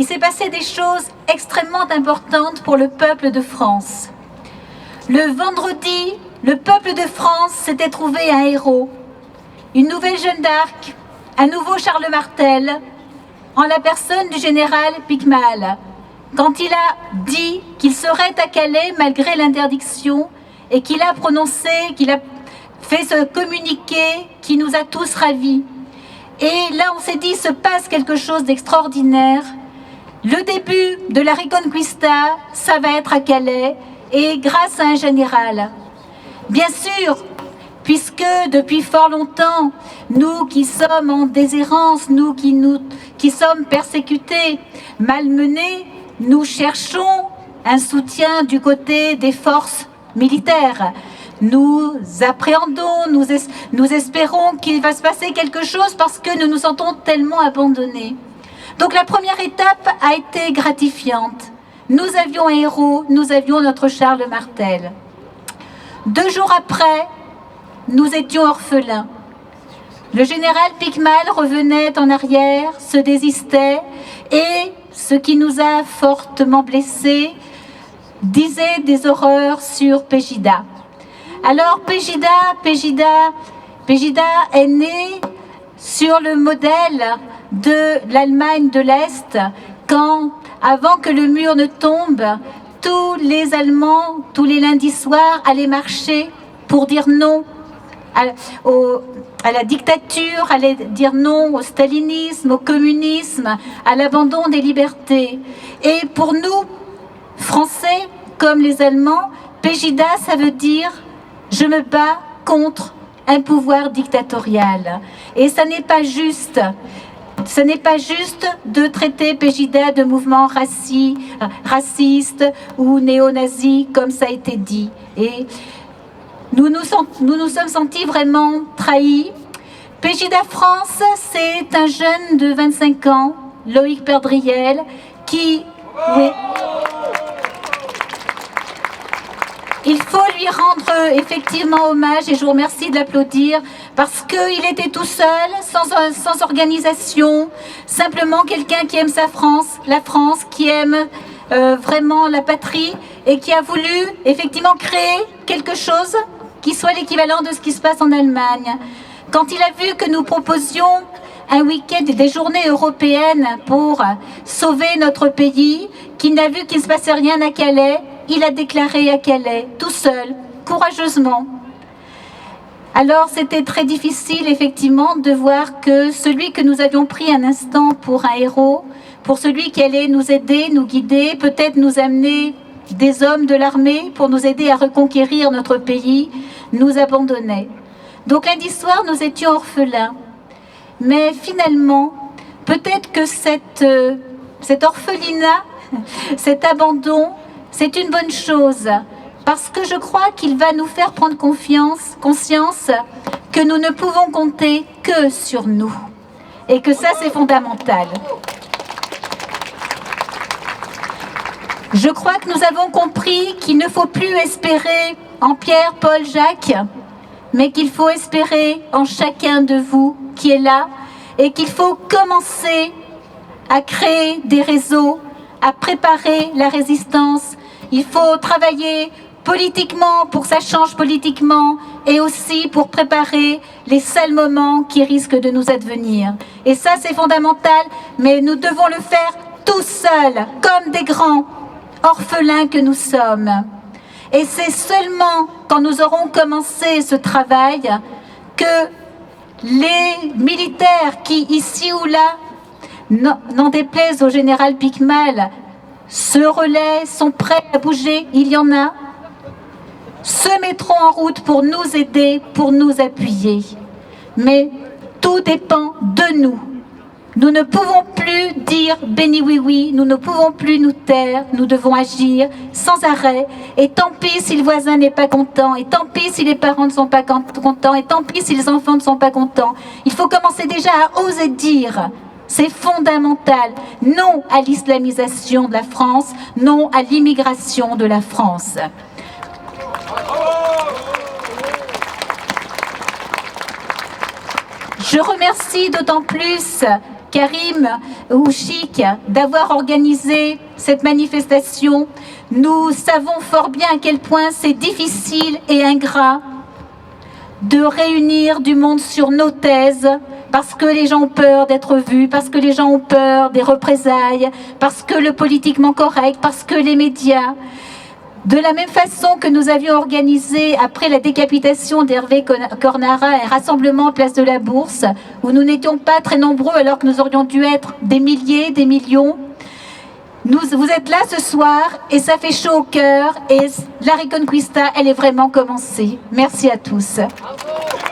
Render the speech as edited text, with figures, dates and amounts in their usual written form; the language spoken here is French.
il s'est passé des choses extrêmement importantes pour le peuple de France. Le vendredi, le peuple de France s'était trouvé un héros, une nouvelle Jeanne d'Arc, un nouveau Charles Martel, en la personne du général Picmal, quand il a dit qu'il serait à Calais malgré l'interdiction et qu'il a prononcé, qu'il a fait ce communiqué qui nous a tous ravis. Et là, on s'est dit, il se passe quelque chose d'extraordinaire. Le début de la Reconquista, ça va être à Calais, et grâce à un général. Bien sûr, puisque depuis fort longtemps, nous qui sommes en déshérence, nous qui sommes persécutés, malmenés, nous cherchons un soutien du côté des forces militaires. Nous appréhendons, nous espérons qu'il va se passer quelque chose parce que nous nous sentons tellement abandonnés. Donc la première étape a été gratifiante. Nous avions un héros, nous avions notre Charles Martel. 2 jours après, nous étions orphelins. Le général Picmal revenait en arrière, se désistait et, ce qui nous a fortement blessés, disait des horreurs sur Pégida. Alors Pégida est née sur le modèle de l'Allemagne de l'Est, quand, avant que le mur ne tombe, tous les Allemands, tous les lundis soirs, allaient marcher pour dire non à la dictature, allaient dire non au stalinisme, au communisme, à l'abandon des libertés. Et pour nous, Français comme les Allemands, Pégida, ça veut dire « je me bats contre un pouvoir dictatorial ». Et ça n'est pas juste. Ce n'est pas juste de traiter Pégida de mouvement raciste ou néo-nazi, comme ça a été dit. Et nous nous sommes sentis vraiment trahis. Pégida France, c'est un jeune de 25 ans, Loïc Perdriel, qui... Oui, il faut lui rendre effectivement hommage et je vous remercie de l'applaudir parce qu'il était tout seul, sans organisation, simplement quelqu'un qui aime sa France, la France, qui aime vraiment la patrie et qui a voulu effectivement créer quelque chose qui soit l'équivalent de ce qui se passe en Allemagne. Quand il a vu que nous proposions un week-end et des journées européennes pour sauver notre pays, qu'il n'a vu qu'il ne se passait rien à Calais, il a déclaré à Calais, tout seul, courageusement. Alors c'était très difficile effectivement de voir que celui que nous avions pris un instant pour un héros, pour celui qui allait nous aider, nous guider, peut-être nous amener des hommes de l'armée pour nous aider à reconquérir notre pays, nous abandonnait. Donc lundi soir, nous étions orphelins. Mais finalement, peut-être que cet orphelinat, cet abandon, c'est une bonne chose. Parce que je crois qu'il va nous faire prendre conscience que nous ne pouvons compter que sur nous. Et que ça, c'est fondamental. Je crois que nous avons compris qu'il ne faut plus espérer en Pierre, Paul, Jacques, mais qu'il faut espérer en chacun de vous qui est là et qu'il faut commencer à créer des réseaux, à préparer la résistance. Il faut travailler politiquement pour que ça change politiquement et aussi pour préparer les sales moments qui risquent de nous advenir. Et ça, c'est fondamental, mais nous devons le faire tous seuls, comme des grands orphelins que nous sommes. Et c'est seulement quand nous aurons commencé ce travail que les militaires qui, ici ou là, n'en déplaise au général Picmal, se relaient, sont prêts à bouger, il y en a, se mettront en route pour nous aider, pour nous appuyer. Mais tout dépend de nous. Nous ne pouvons plus dire « béni oui oui », nous ne pouvons plus nous taire, nous devons agir sans arrêt. Et tant pis si le voisin n'est pas content, et tant pis si les parents ne sont pas contents, et tant pis si les enfants ne sont pas contents. Il faut commencer déjà à oser dire, c'est fondamental, non à l'islamisation de la France, non à l'immigration de la France. Je remercie d'autant plus Karim ou Chic d'avoir organisé cette manifestation. Nous savons fort bien à quel point c'est difficile et ingrat de réunir du monde sur nos thèses parce que les gens ont peur d'être vus, parce que les gens ont peur des représailles, parce que le politiquement correct, parce que les médias. De la même façon que nous avions organisé, après la décapitation d'Hervé Cornara, un rassemblement place de la Bourse, où nous n'étions pas très nombreux alors que nous aurions dû être des milliers, des millions. Vous êtes là ce soir et ça fait chaud au cœur et la Reconquista, elle est vraiment commencée. Merci à tous. Bravo.